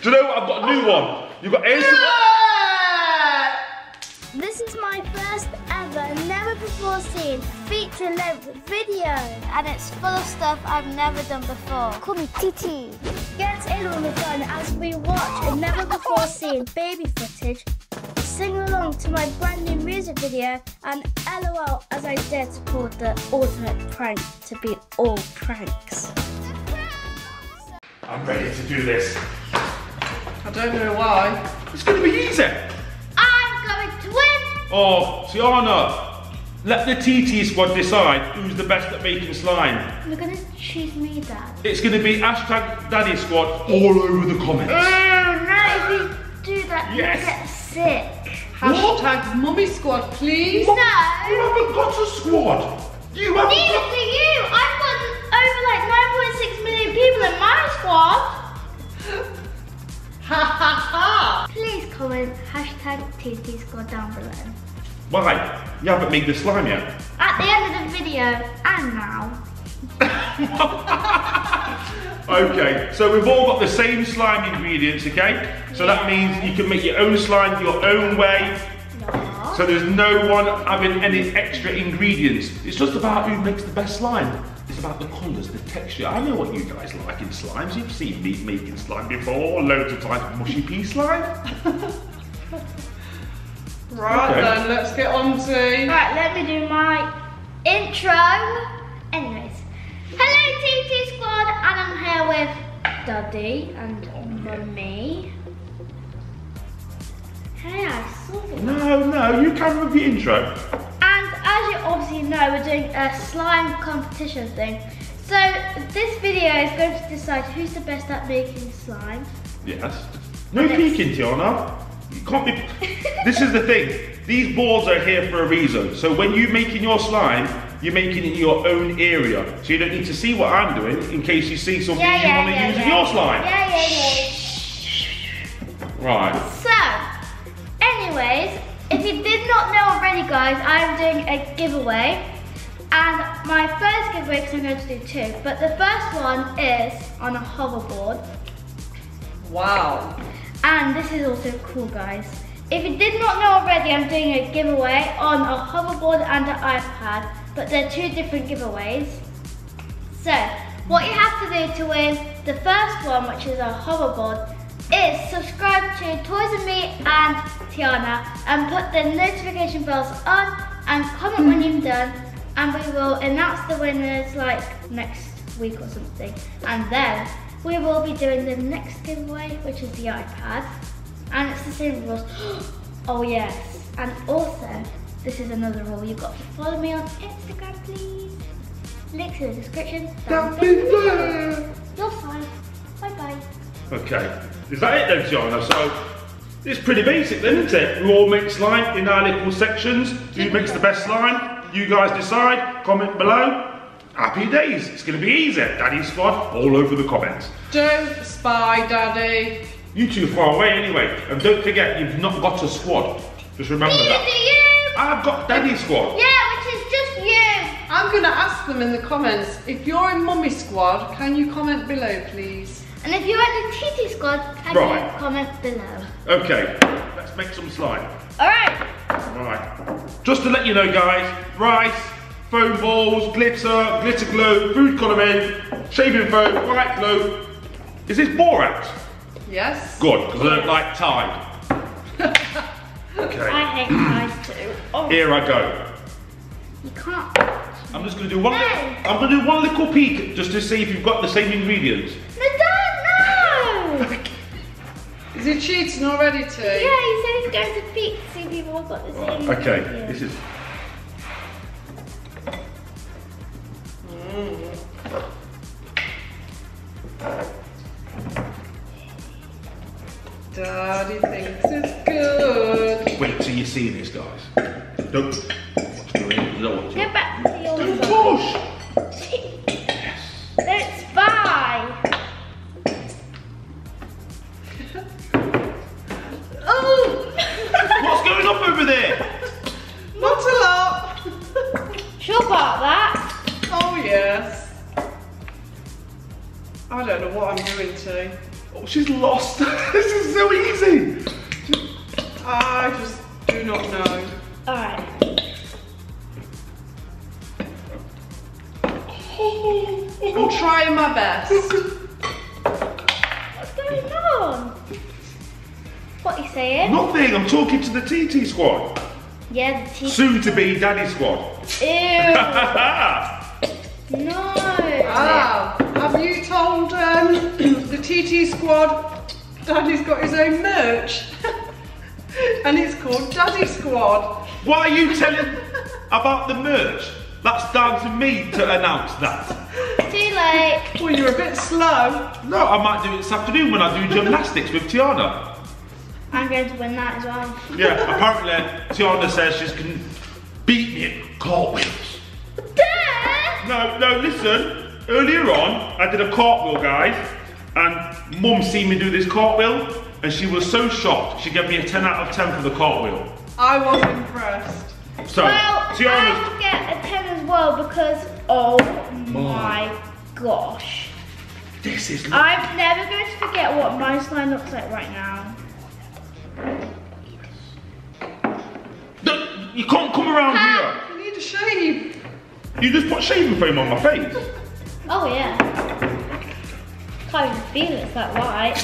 Do you know what? I've got a new one. You've got ASMR. This is my first ever, never before seen feature-length video. And it's full of stuff I've never done before. Call me TT. Get in on the fun as we watch a never before seen baby footage, sing along to my brand new music video, and LOL as I dare to call the ultimate prank to be all pranks. I'm ready to do this. I don't know why. It's going to be easy. I'm going to win! Oh, Tiana, let the TT squad decide who's the best at making slime. You're going to choose me, Dad. It's going to be hashtag Daddy Squad all over the comments. No, if you do that, Yes. you'll get sick. Hashtag Mummy Squad, please. No! You haven't got a squad. You haven't Neither got... do you! I've got over like 9.6 million people in my squad. Ha ha ha! Please comment hashtag TT squad down below. Why? You haven't made the slime yet. At the end of the video, and now. Okay, so we've all got the same slime ingredients, okay? So that means you can make your own slime your own way. No. So there's no one having any extra ingredients. It's just about who makes the best slime. It's about the colours, the texture. I know what you guys like in slimes. You've seen me making slime before, loads of times, mushy pea slime. Right Okay. then, let's get on to... Right, let me do my intro. Anyways, hello TT squad, and I'm here with Daddy and Mummy. Hey, I saw it. No, you can with the intro. And as you obviously know, we're doing a slime competition thing. So this video is going to decide who's the best at making slime. Yes. No peeking, Tiana. You can't be... This is the thing. These boards are here for a reason. So when you're making your slime, you're making it in your own area. So you don't need to see what I'm doing in case you see something you want to use in your slime. Yeah. Right. So, anyways, if you did not know already, guys, I'm doing a giveaway. And my first giveaway, because I'm going to do two, but the first one is on a hoverboard. Wow. And this is also cool, guys. If you did not know already, I'm doing a giveaway on a hoverboard and an iPad, but they're two different giveaways. So, what you have to do to win the first one, which is a hoverboard, is subscribe to Toys and Me and Tiana and put the notification bells on and comment when you've done, and we will announce the winners like next week or something. And then we will be doing the next giveaway, which is the iPad, and it's the same rules. Oh yes, and also this is another rule. You've got to follow me on Instagram, please. Links in the description down below. You're fine. Bye bye. Okay. Is that it then, Tiana? So it's pretty basic then, isn't it? We all make slime in our little sections. Who makes the best slime? You guys decide. Comment below. Happy days. It's going to be easy. Daddy Squad all over the comments. Don't spy, Daddy. You too far away anyway. And don't forget, you've not got a squad. Just remember Neither that. do you. I've got Daddy Squad. Yeah, which is just you. I'm going to ask them in the comments, if you're in Mummy Squad, can you comment below, please? And if you're at the TT squad, can Right. you comment below? Okay, let's make some slime. Alright. Right. Just to let you know, guys, rice, foam balls, glitter, glitter glue, food colouring, shaving foam, white glue. Is this borax? Yes. Good, because I don't like Tide. Okay, I hate ties too. Oh, here I go. you can't. I'm just going to do one. No. I'm going to do one little peek just to see if you've got the same ingredients. No, don't, no! Is he cheating already, T? Yeah, he said he's going to peek to see if people have got the same. Okay, idea. this is. Daddy thinks it's good. Wait till you see this, guys. Don't. What's going on? You don't want to. Go back to your Don't side. push. Yes. Don't spy. Oh! What's going on over there? Not a lot. Sure about that. Oh yes. I don't know what I'm doing to. Oh, she's lost. This is so easy. I just do not know. Alright. I'm trying my best. What's going on? What are you saying? Nothing, I'm talking to the TT squad. Yeah, the TT. Soon to be daddy squad. Ew. No. Ah, have you told the TT squad Daddy's got his own merch? And it's called Daddy Squad. Why are you telling about the merch? That's down to me to announce that. Too late. Well, you're a bit slow. No, I might do it this afternoon when I do gymnastics with Tiana. I'm going to win that as well. Yeah, apparently Tiana says she can beat me at cartwheels. No, listen. Earlier on, I did a cartwheel, guys, and Mum seen me do this cartwheel, and she was so shocked. She gave me a 10 out of 10 for the cartwheel. I was impressed. So, Well, I Tiana's... will get a 10 as well because, oh my gosh. This is... I'm never going to forget what my slime looks like right now. No, you can't come around here. You need a shave. You just put shaving foam on my face. Oh yeah. Can't even feel it, it's that white.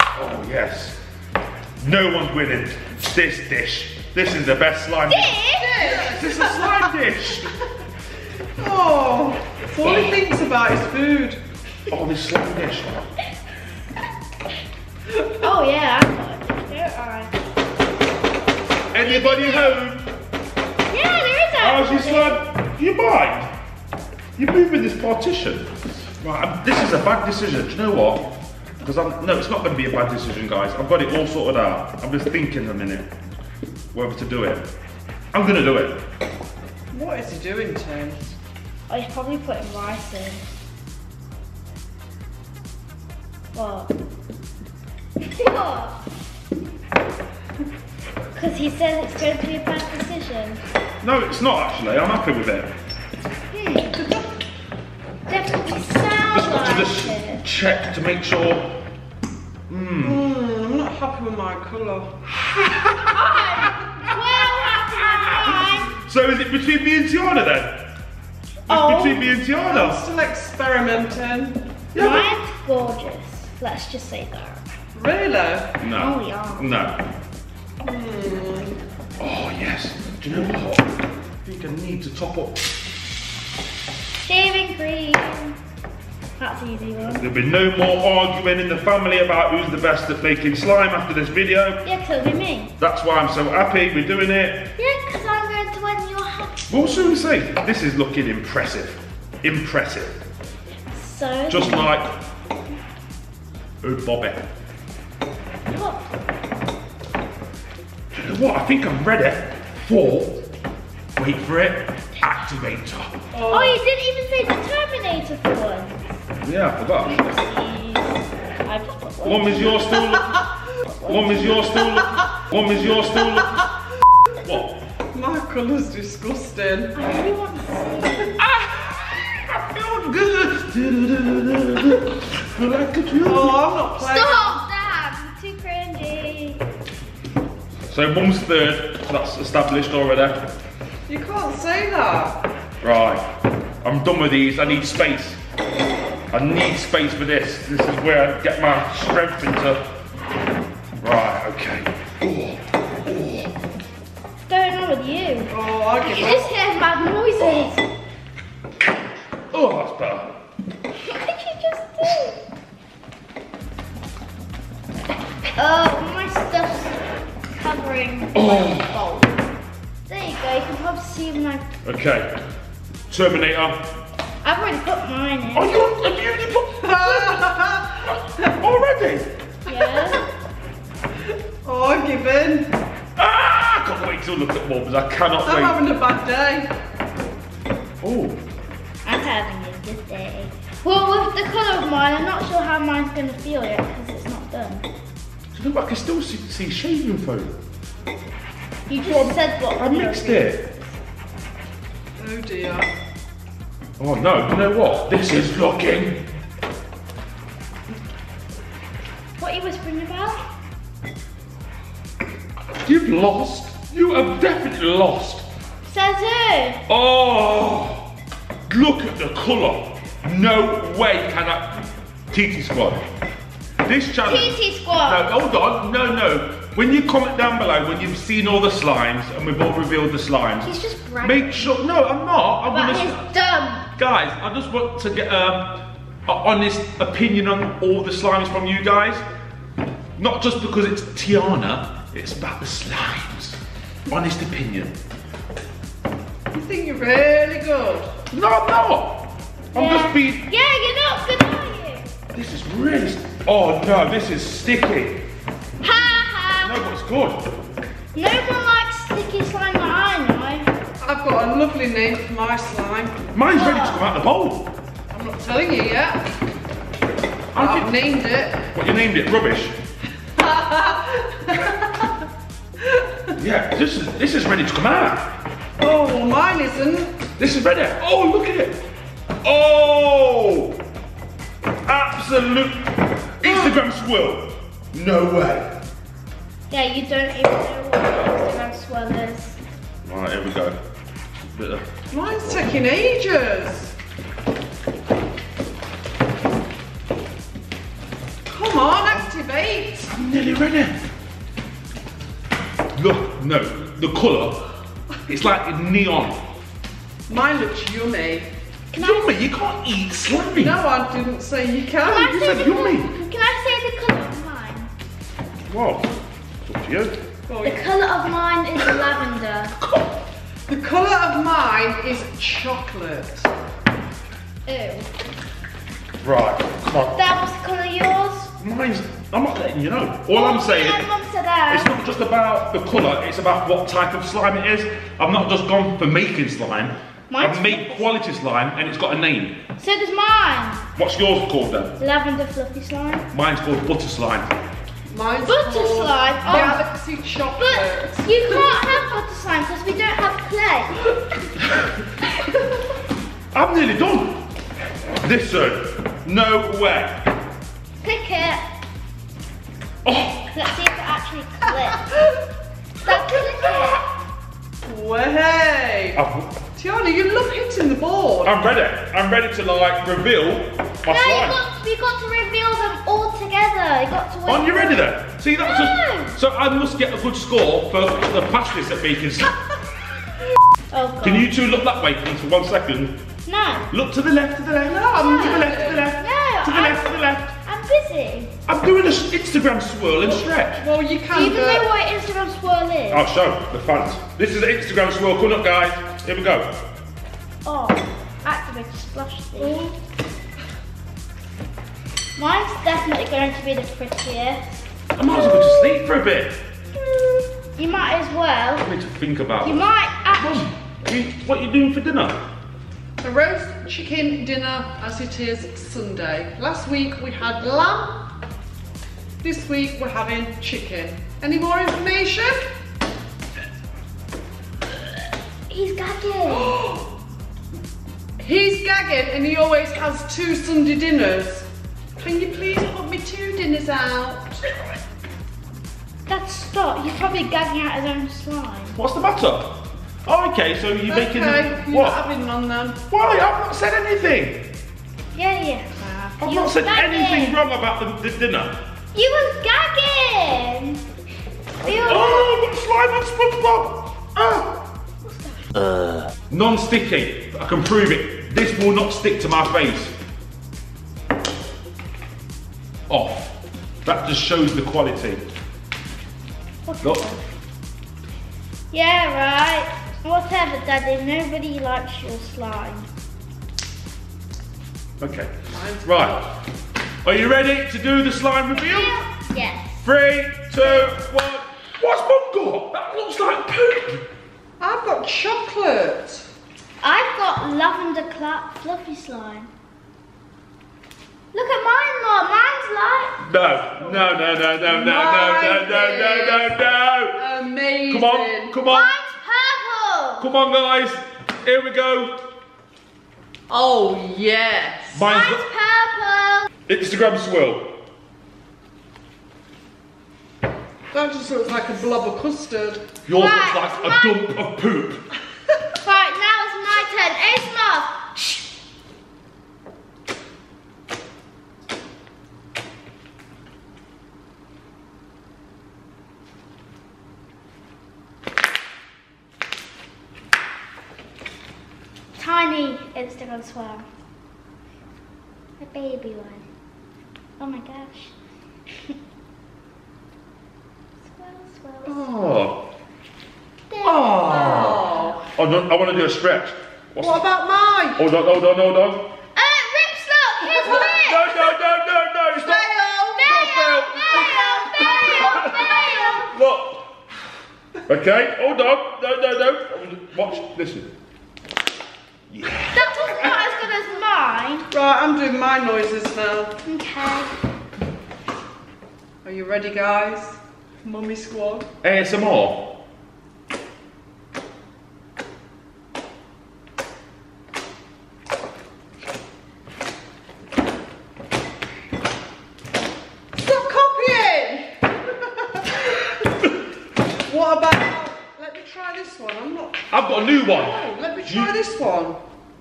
Oh yes. No one's winning this dish. This is the best slime dish. Yes, it's a slime dish. Oh, that's all he thinks about is food. Oh, this slime dish. Oh yeah, I got it. There are. Anybody home? Yeah, there is How's your actually. slime? You mind? You're moving this partition. Right, this is a bad decision. Do you know what? Because no, it's not going to be a bad decision, guys. I've got it all sorted out. I'm just thinking a minute whether to do it. I'm going to do it. What is he doing, Tim? Oh, he's probably putting rice in. What? What? Because he says it's going to be a bad decision. No, it's not actually. I'm happy with it. Definitely Just sounds got to like just it. check to make sure. I'm not happy with my colour. So is it between me and Tiana then? It's between me and I'm Tiana. still experimenting. Yeah, Mine's gorgeous. Let's just say that. Really? but... No. Oh, yeah. No. Oh yes. Do you know what? I think I need to top up. Shaving cream. That's an easy one. There'll be no more arguing in the family about who's the best at making slime after this video. Yeah, 'cause it'll be me. That's why I'm so happy we're doing it. Yeah, because I'm going to win your hat. We'll soon see. This is looking impressive. Impressive. So. Just like oh Bobby. What? Do you know what? I think I'm ready for, wait for it, activator. Oh, you didn't even say the Terminator for once. Yeah, I forgot. I just put one. Mum, is yours still looking? Mum, is yours still looking? Mum, is yours still looking? What? My colour's disgusting. I really want to see. I feel good. Feel like a dream. Oh, I'm not playing. Stop that! Too cringy. So Mum's third, that's established already. You can't say that. Right, I'm done with these, I need space. I need space for this. This is where I get my strength into. Right, okay. What's going on with you? Oh, I You give just up. hear mad noises. Oh, that's better. What did you just do? Oh, my stuff's covering my bowl. There you go, you can probably see my... Okay, Terminator. I've already put mine in. Oh, have you already put already? Yeah. Oh, I'm giving. I can't wait to look at Mum's. I cannot I'm wait. having a bad day. Oh, I'm having a good day. Well, with the colour of mine, I'm not sure how mine's going to feel yet because it's not done. do you know what? I can still see shaving foam. You just said what I mixed it. I Oh dear. Oh no, you know what? This is looking... What are you whispering about? You've lost. You have definitely lost. Says who? Oh, look at the colour. No way can I... TT Squad. This channel... TT Squad. No, hold on. No. When you comment down below, when you've seen all the slimes, and we've all revealed the slimes... He's just bragging. Make sure... No, I'm not. But he's dumb. Guys, I just want to get an honest opinion on all the slimes from you guys. Not just because it's Tiana, it's about the slimes. Honest opinion. You think you're really good? No, I'm not. I'm just being... Yeah, you're not good, are you? This is really... Oh no, this is sticky. Ha ha. No, but it's good. No one likes sticky slime that I know. I've got a lovely name for my slime. Mine's ready to come out the bowl. I'm not telling you yet. I've named it. What, you named it? Rubbish? Yeah, this is ready to come out. Oh, well, mine isn't. This is ready. Oh, look at it. Oh! Absolute Instagram swirl. No way. Yeah, you don't even know what Instagram swirl is. Alright, here we go. Mine's taking ages. Come on, activate. I'm nearly ready. Look, no, the colour, it's like neon. Mine looks yummy. Yummy, you can't eat slime. No, I didn't say you can. You said yummy. Can I say the colour of mine? What? It's up to you. The colour of mine is lavender. The colour of mine is chocolate. Ew. Right, come on. That was the colour of yours? Mine's, I'm not letting you know. All I'm saying, Yeah, Mum said that. it's not just about the colour, it's about what type of slime it is. I've not just gone for making slime. Mine's I've made quality slime and it's got a name. So does mine. What's yours called then? Lavender fluffy slime. Mine's called butter slime. Mine's Butter called slime? Oh. Galaxy chocolate. But you can't have butter slime because we don't have clay. I'm nearly done. Listen, no way. Click it. Oh, Let's see if it actually clicks. That click it. Way. Tiana, you love hitting the board. I'm ready. I'm ready to like reveal my No, slime. you got to reveal them all together. You got to wait. Aren't you ready then? See, that's No. just... So I must get a good score for the pass this at making slime. Oh God. Can you two look that way please for 1 second? No. Look to the left, to the left. No, I'm to the left, to the left. No, To the left, to the left. I'm busy. I'm doing an Instagram swirl and stretch. Well, you Do can you even do know what Instagram swirl is? I'll show the fans. This is an Instagram swirl. Come up, guys. Here we go. Oh, activate splash thing. Mine's definitely going to be the prettiest. I might as well go to sleep for a bit. You might as well. I need to think about You it. might actually. What are you doing for dinner? a roast chicken dinner as it is Sunday. Last week we had lamb. This week we're having chicken. Any more information? He's gagging. He's gagging and he always has 2 Sunday dinners. Can you please put me 2 dinners out? Dad, stop. He's probably gagging out his own slime. What's the matter? Oh, okay, so you're making... Okay, you're What? not having none then. Why? I've not said anything. Yeah. I've You not was said gagging. anything wrong about the dinner. You was gagging. You was Oh, what slime on SpongeBob? Non-sticky. I can prove it. This will not stick to my face. Off. That just shows the quality. Look. Yeah, right. Whatever, Daddy. Nobody likes your slime. Okay. Right. Are you ready to do the slime reveal? Yes. 3, 2, 1. What's Mum got? That looks like poop. I've got chocolate. I've got lavender fluffy slime. Look at mine, Mom. Mine's like... No. Amazing. Come on. Mine's purple. Come on, guys. Here we go. Oh, yes. Mine's Mine's purple. Instagram swirl. That just looks like a blob of custard. Yours Right, looks like a dump of poop. Right, now it's my turn. ASMR. Shh. Tiny Instagram swirl. A baby one. Oh my gosh. Swirl, swirl, swirl. Oh. There. Oh. I want to do a stretch. What's What about mine? Hold on. Rips, look, here's No, Rips. no, it's not. Fail. Look. Okay, hold on. No. Watch, listen. Yeah. That was not as good as mine. Right, I'm doing my noises now. Okay. Are you ready, guys? Mummy squad. ASMR. Stop copying! What about... Let me try this one. I'm not... I've got a new one. Oh, let me try this one.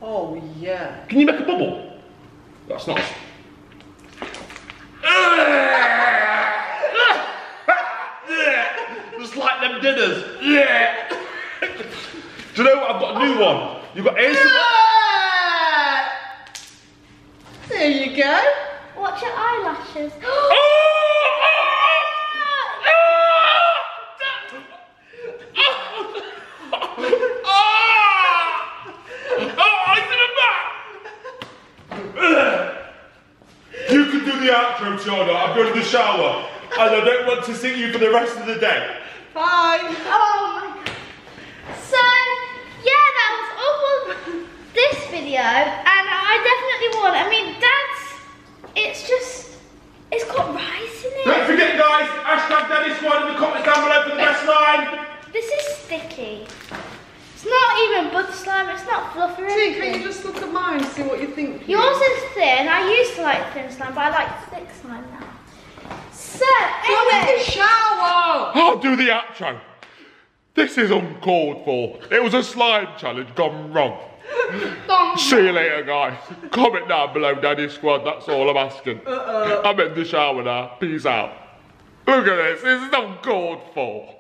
Oh, yeah. Can you make a bubble? That's not. Just like them dinners. Do you know what? I've got a new one. You've got ASMR. There you go. Watch your eyelashes. You can do the outro, Tiana. I'm going to the shower. And I don't want to see you for the rest of the day. Bye. Oh my god. So, yeah, that was all for this video. And I definitely won. I mean, it's got rice in it. Don't forget, guys, hashtag Daddy Squad in the comments down below for the best line. This is sticky. It's not even butter slime, it's not fluffy or See, can anything. you just look at mine and see what you think? Yours is thin. I used to like thin slime, but I like thick slime now. So, Go in anyway. the shower. I'll do the outro. This is uncalled for. It was a slime challenge gone wrong. See you later, guys. Comment down below, Daddy Squad. That's all I'm asking. I'm in the shower now. Peace out. Look at this. This is uncalled for.